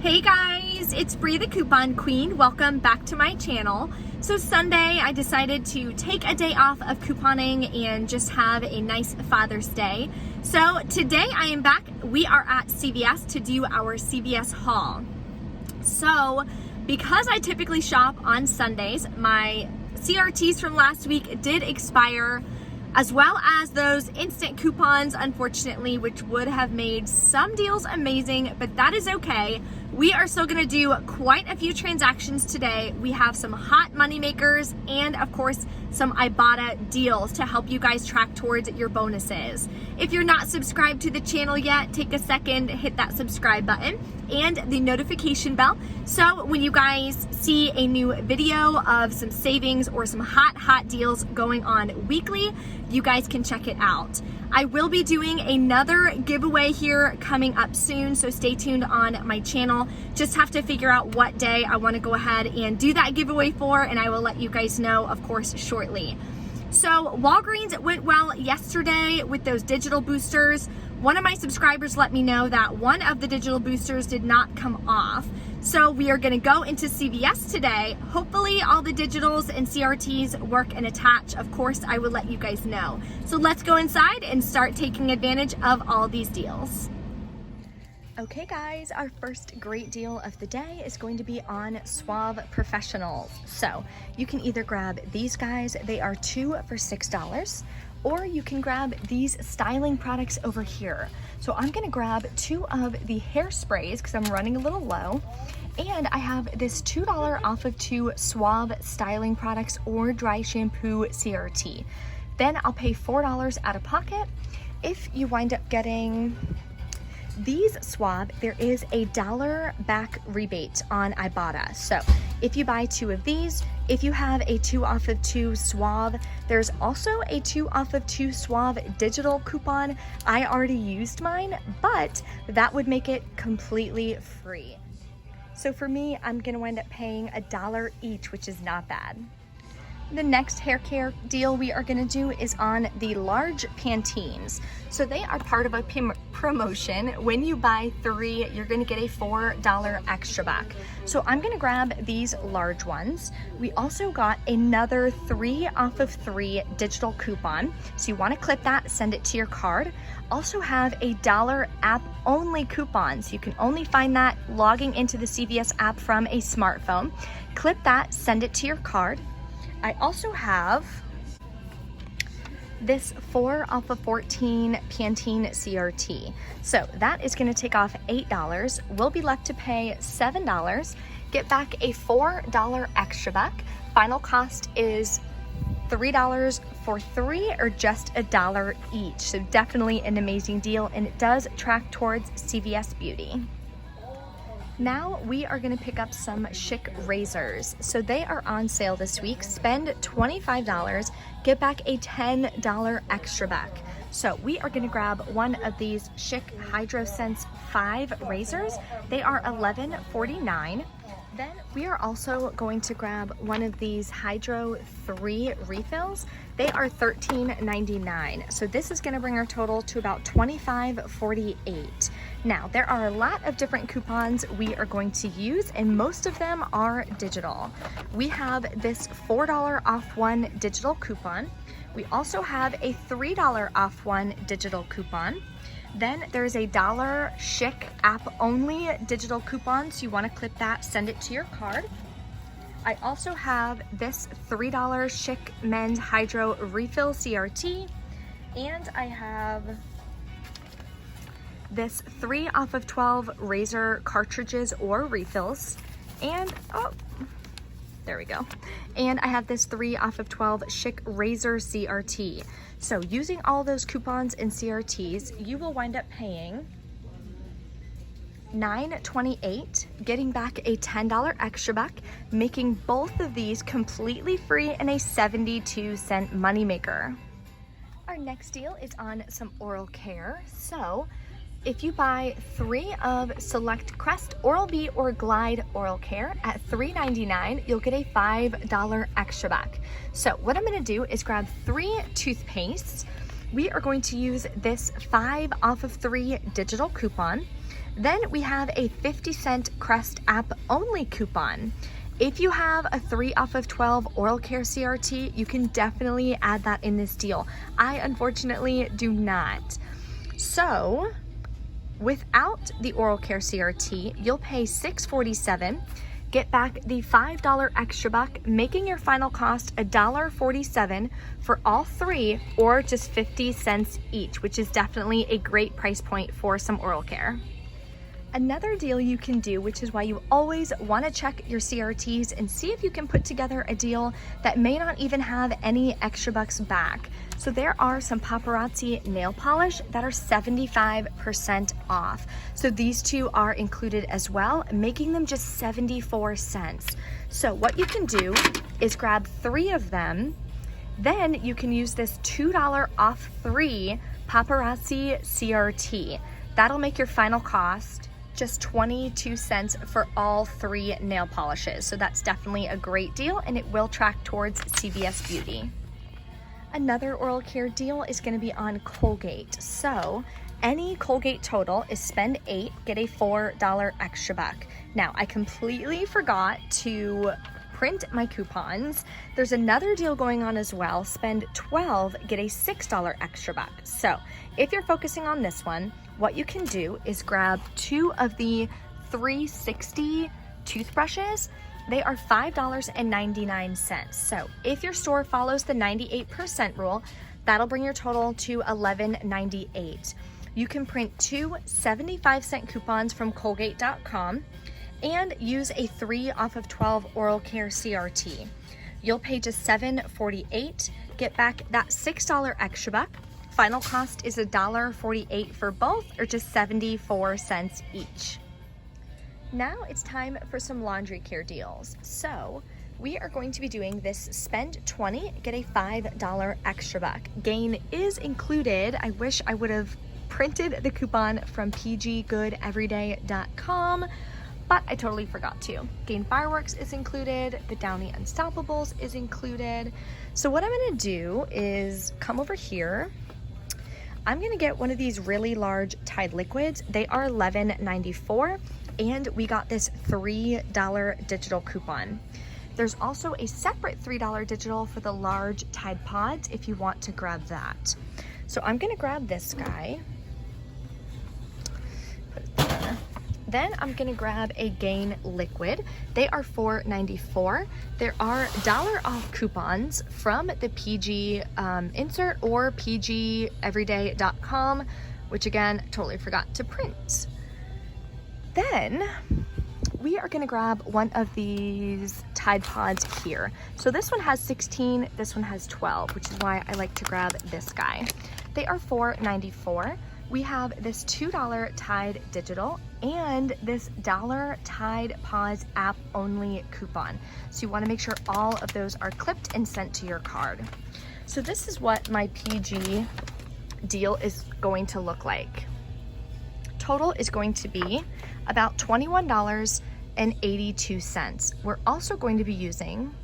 Hey guys, it's Bree the Coupon Queen. Welcome back to my channel. So Sunday I decided to take a day off of couponing and just have a nice Father's Day. So today I am back. We are at CVS to do our CVS haul. So because I typically shop on Sundays, my CRTs from last week did expire, as well as those instant coupons, unfortunately, which would have made some deals amazing, but that is okay. We are still gonna do quite a few transactions today. We have some hot money makers and of course, some Ibotta deals to help you guys track towards your bonuses. If you're not subscribed to the channel yet, take a second, hit that subscribe button and the notification bell. So when you guys see a new video of some savings or some hot deals going on weekly, you guys can check it out. I will be doing another giveaway here coming up soon, so stay tuned on my channel. Just have to figure out what day I want to go ahead and do that giveaway for, and I will let you guys know, of course, shortly. So Walgreens went well yesterday with those digital boosters. One of my subscribers let me know that one of the digital boosters did not come off. So we are gonna go into CVS today. Hopefully all the digitals and CRTs work and attach. Of course, I will let you guys know. So let's go inside and start taking advantage of all these deals. Okay guys, our first great deal of the day is going to be on Suave Professionals. So you can either grab these guys, they are 2 for $6, or you can grab these styling products over here. So I'm gonna grab 2 of the hairsprays because I'm running a little low. And I have this $2 off of 2 Suave styling products or dry shampoo CRT. Then I'll pay $4 out of pocket. If you wind up getting these Suave, there is a $1 back rebate on Ibotta. So if you buy 2 of these, if you have a 2 off of 2 Suave, there's also a 2 off of 2 Suave digital coupon. I already used mine, but that would make it completely free. So for me, I'm gonna wind up paying $1 each, which is not bad. The next hair care deal we are gonna do is on the large Pantenes. So they are part of a promotion. When you buy 3, you're gonna get a $4 extra back. So I'm gonna grab these large ones. We also got another 3 off of 3 digital coupon. So you wanna clip that, send it to your card. Also have a $1 app only coupon. So you can only find that logging into the CVS app from a smartphone. Clip that, send it to your card. I also have this 4 off of 14 Pantene CRT. So that is gonna take off $8. We'll be left to pay $7, get back a $4 extra back. Final cost is $3 for 3 or just $1 each. So definitely an amazing deal, and it does track towards CVS Beauty. Now we are gonna pick up some Schick razors. So they are on sale this week. Spend $25, get back a $10 extra back. So we are gonna grab one of these Schick HydroSense 5 razors. They are $11.49. Then we are also going to grab one of these Hydro 3 refills. They are $13.99. So this is gonna bring our total to about $25.48. Now, there are a lot of different coupons we are going to use, and most of them are digital. We have this $4 off 1 digital coupon. We also have a $3 off 1 digital coupon. Then there's a $1 Schick app only digital coupon, so you wanna clip that, send it to your card. I also have this $3 Schick Men's Hydro Refill CRT, and I have this 3 off of 12 razor cartridges or refills, and there we go. And I have this 3 off of 12 Schick razor CRT. So using all those coupons and CRTs, you will wind up paying $9.28, getting back a $10 extra back, making both of these completely free and a 72-cent moneymaker. Our next deal is on some oral care. So if you buy 3 of Select Crest Oral-B or Glide Oral Care at $3.99, you'll get a $5 extra back. So what I'm gonna do is grab 3 toothpastes. We are going to use this 5 off of 3 digital coupon. Then we have a 50-cent Crest app only coupon. If you have a 3 off of 12 oral care CRT, you can definitely add that in this deal. I unfortunately do not. So without the oral care CRT, you'll pay $6.47, get back the $5 extra buck, making your final cost $1.47 for all 3, or just 50 cents each, which is definitely a great price point for some oral care. Another deal you can do, which is why you always want to check your CRTs and see if you can put together a deal that may not even have any extra bucks back. So there are some paparazzi nail polish that are 75% off. So these two are included as well, making them just 74 cents. So what you can do is grab 3 of them. Then you can use this $2 off 3 paparazzi CRT. That'll make your final cost just 22 cents for all 3 nail polishes. So that's definitely a great deal, and it will track towards CVS Beauty. Another oral care deal is going to be on Colgate. So any Colgate total is spend 8, get a $4 extra buck. Now, I completely forgot to print my coupons. There's another deal going on as well. Spend 12, get a $6 extra buck. So if you're focusing on this one, what you can do is grab 2 of the 360 toothbrushes. They are $5.99. So if your store follows the 98% rule, that'll bring your total to $11.98. You can print 2 75-cent coupons from Colgate.com and use a 3 off of 12 oral care CRT. You'll pay just $7.48, get back that $6 extra buck. Final cost is $1.48 for both, or just 74 cents each. Now it's time for some laundry care deals. So we are going to be doing this spend 20, get a $5 extra buck. Gain is included. I wish I would have printed the coupon from pggoodeveryday.com, but I totally forgot to. Gain Fireworks is included, the Downy Unstoppables is included. So what I'm gonna do is come over here. I'm gonna get one of these really large Tide liquids. They are $11.94, and we got this $3 digital coupon. There's also a separate $3 digital for the large Tide Pods if you want to grab that. So I'm gonna grab this guy. Put it there. Then I'm gonna grab a Gain liquid. They are $4.94. There are $1 off coupons from the PG insert or pgeveryday.com, which again, totally forgot to print. Then we are gonna grab one of these Tide Pods here. So this one has 16, this one has 12, which is why I like to grab this guy. They are $4.94. We have this $2 Tide Digital and this $1 Tide Paws app only coupon. So you want to make sure all of those are clipped and sent to your card. So this is what my PG deal is going to look like. Total is going to be about $21.82. We're also going to be using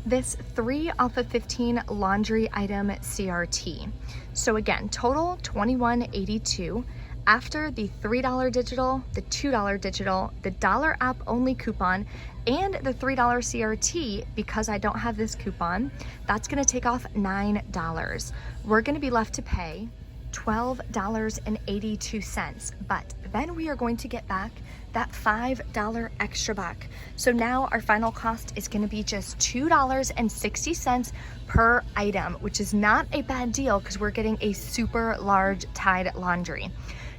this 3 off of 15 laundry item CRT. So again, total $21.82. After the $3 digital, the $2 digital, the $1 app only coupon, and the $3 CRT, because I don't have this coupon, that's gonna take off $9. We're gonna be left to pay $12.82, but then we are going to get back that $5 extra buck. So now our final cost is gonna be just $2.60 per item, which is not a bad deal because we're getting a super large Tide laundry.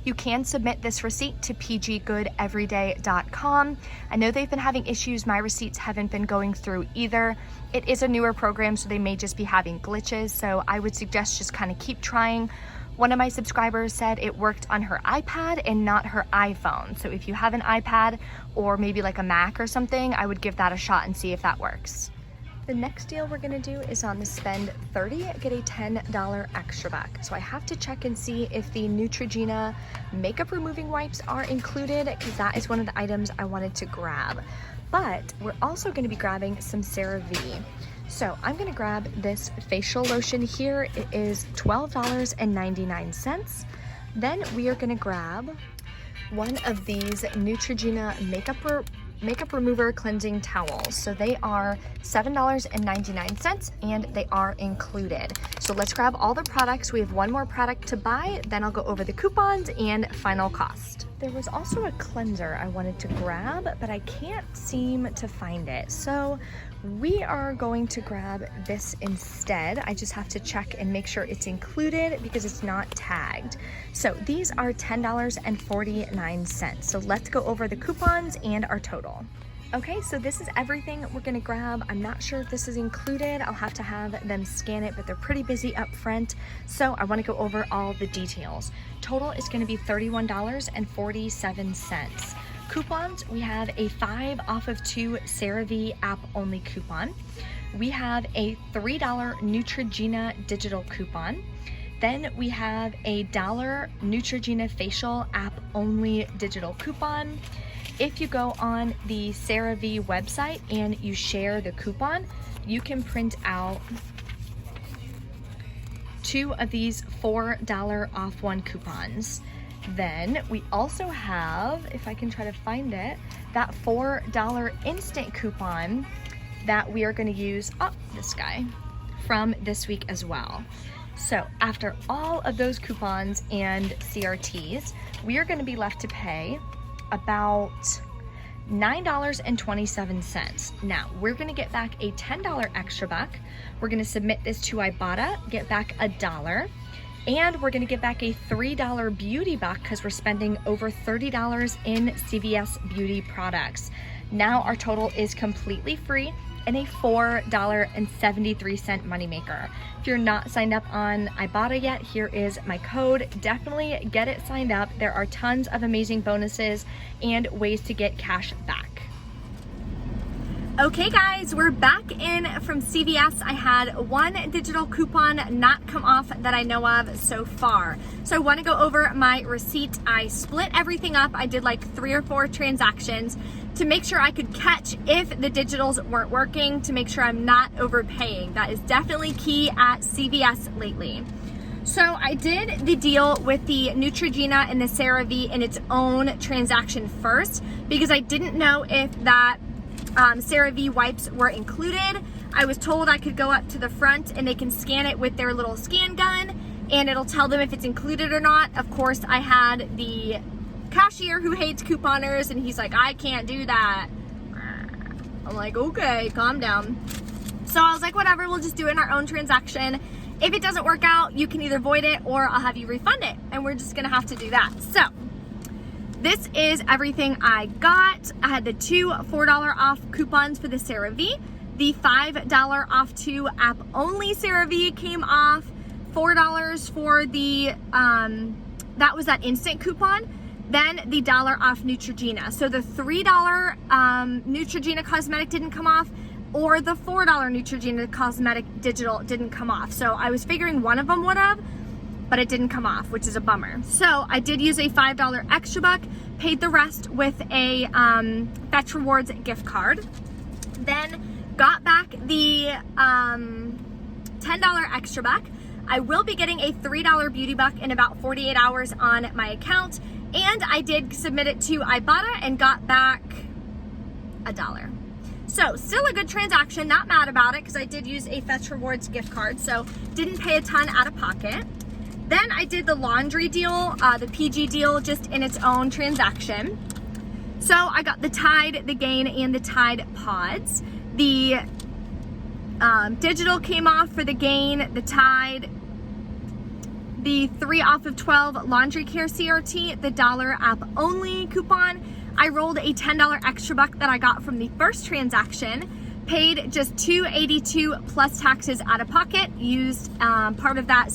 You can submit this receipt to pggoodeveryday.com. I know they've been having issues. My receipts haven't been going through either. It is a newer program, so they may just be having glitches. So I would suggest just kind of keep trying. One of my subscribers said it worked on her iPad and not her iPhone. So if you have an iPad or maybe like a Mac or something, I would give that a shot and see if that works. The next deal we're gonna do is on the spend 30, get a $10 extra buck. So I have to check and see if the Neutrogena makeup removing wipes are included, because that is one of the items I wanted to grab. But we're also gonna be grabbing some Cera Ve. So I'm gonna grab this facial lotion here. It is $12.99. Then we are gonna grab one of these Neutrogena makeup remover cleansing towels. So they are $7.99 and they are included. So let's grab all the products. We have one more product to buy, then I'll go over the coupons and final cost. There was also a cleanser I wanted to grab, but I can't seem to find it. So we are going to grab this instead. I just have to check and make sure it's included because it's not tagged. So these are $10.49. So let's go over the coupons and our total. Okay, so this is everything we're gonna grab. I'm not sure if this is included. I'll have to have them scan it, but they're pretty busy up front. So I wanna go over all the details. Total is gonna be $31.47. Coupons, we have a 5 off of 2 Cera Ve app only coupon. We have a $3 Neutrogena digital coupon. Then we have a $1 Neutrogena facial app only digital coupon. If you go on the Cera Ve website and you share the coupon, you can print out 2 of these $4 off 1 coupons. Then we also have, if I can try to find it, that $4 instant coupon that we are going to use, this guy, from this week as well. So after all of those coupons and CRTs, we are going to be left to pay about $9.27. Now, we're gonna get back a $10 extra buck. We're gonna submit this to Ibotta, get back $1, and we're gonna get back a $3 beauty buck because we're spending over $30 in CVS beauty products. Now our total is completely free and a $4.73 moneymaker. If you're not signed up on Ibotta yet, here is my code. Definitely get it signed up. There are tons of amazing bonuses and ways to get cash back. Okay guys, we're back in from CVS. I had one digital coupon not come off that I know of so far. So I want to go over my receipt. I split everything up. I did like 3 or 4 transactions to make sure I could catch if the digitals weren't working, to make sure I'm not overpaying. That is definitely key at CVS lately. So I did the deal with the Neutrogena and the Cera Ve in its own transaction first because I didn't know if that Cera Ve wipes were included. I was told I could go up to the front and they can scan it with their little scan gun and it'll tell them if it's included or not. Of course, I had the cashier who hates couponers and he's like, I can't do that. I'm like, okay, calm down. So I was like, whatever, we'll just do it in our own transaction. If it doesn't work out, you can either void it or I'll have you refund it. And we're just gonna have to do that. So this is everything I got. I had the 2 $4 off coupons for the Cera Ve. The $5 off 2 app only Cera Ve came off. $4 for the, that was that instant coupon. Then the $1 off Neutrogena. So the $3 Neutrogena cosmetic didn't come off, or the $4 Neutrogena cosmetic digital didn't come off. So I was figuring one of them would have, but it didn't come off, which is a bummer. So I did use a $5 extra buck, paid the rest with a Fetch Rewards gift card. Then got back the $10 extra buck. I will be getting a $3 beauty buck in about 48 hours on my account. And I did submit it to Ibotta and got back $1. So still a good transaction, not mad about it because I did use a Fetch Rewards gift card, so didn't pay a ton out of pocket. Then I did the laundry deal, the PG deal, just in its own transaction. So I got the Tide, the Gain, and the Tide Pods. The digital came off for the Gain, the Tide, the 3 off of 12 laundry care CRT, the $1 app only coupon. I rolled a $10 extra buck that I got from the first transaction, paid just $2.82 plus taxes out of pocket, used part of that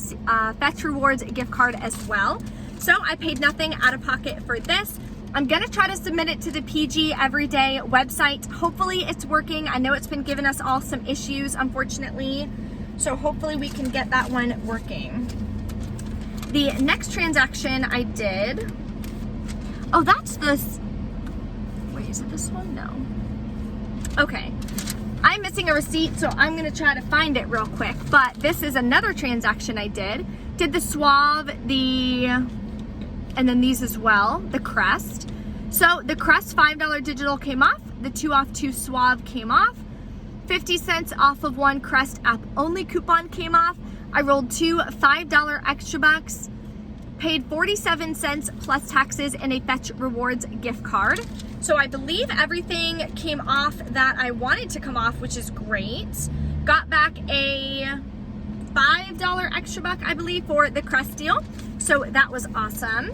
Fetch Rewards gift card as well. So I paid nothing out of pocket for this. I'm gonna try to submit it to the PG Everyday website. Hopefully it's working. I know it's been giving us all some issues, unfortunately. So hopefully we can get that one working. The next transaction I did, oh, that's this, wait, is it this one? No. Okay, I'm missing a receipt, so I'm gonna try to find it real quick, but this is another transaction I did. Did the Suave, the and then these as well, the Crest. So the Crest $5 digital came off, the 2 off 2 Suave came off, 50 cents off of 1 Crest app only coupon came off. I rolled 2 $5 extra bucks, paid 47 cents plus taxes and a Fetch Rewards gift card. So I believe everything came off that I wanted to come off, which is great. Got back a $5 extra buck, I believe, for the Crest deal. So that was awesome.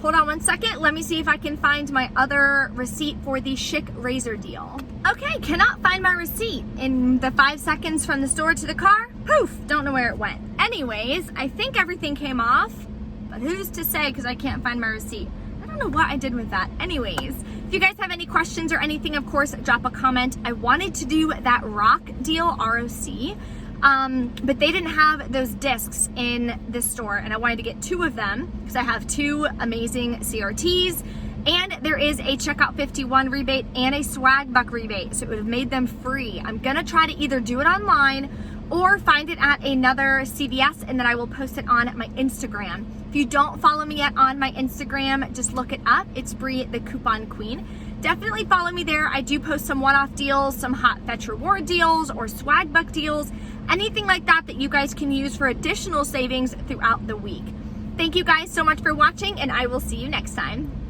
Hold on one second. Let me see if I can find my other receipt for the Schick razor deal. Okay, cannot find my receipt. In the 5 seconds from the store to the car, poof, don't know where it went. Anyways, I think everything came off, but who's to say because I can't find my receipt. I don't know what I did with that. Anyways, if you guys have any questions or anything, of course, drop a comment. I wanted to do that rock deal, ROC, but they didn't have those discs in this store, and I wanted to get 2 of them because I have 2 amazing CRTs, and there is a checkout 51 rebate and a swag buck rebate, so it would have made them free. I'm gonna try to either do it online or find it at another CVS, and then I will post it on my Instagram. If you don't follow me yet on my Instagram, just look it up. It's Bree the Coupon Queen. Definitely follow me there. I do post some one-off deals, some hot Fetch Reward deals or swag buck deals, anything like that that you guys can use for additional savings throughout the week. Thank you guys so much for watching, and I will see you next time.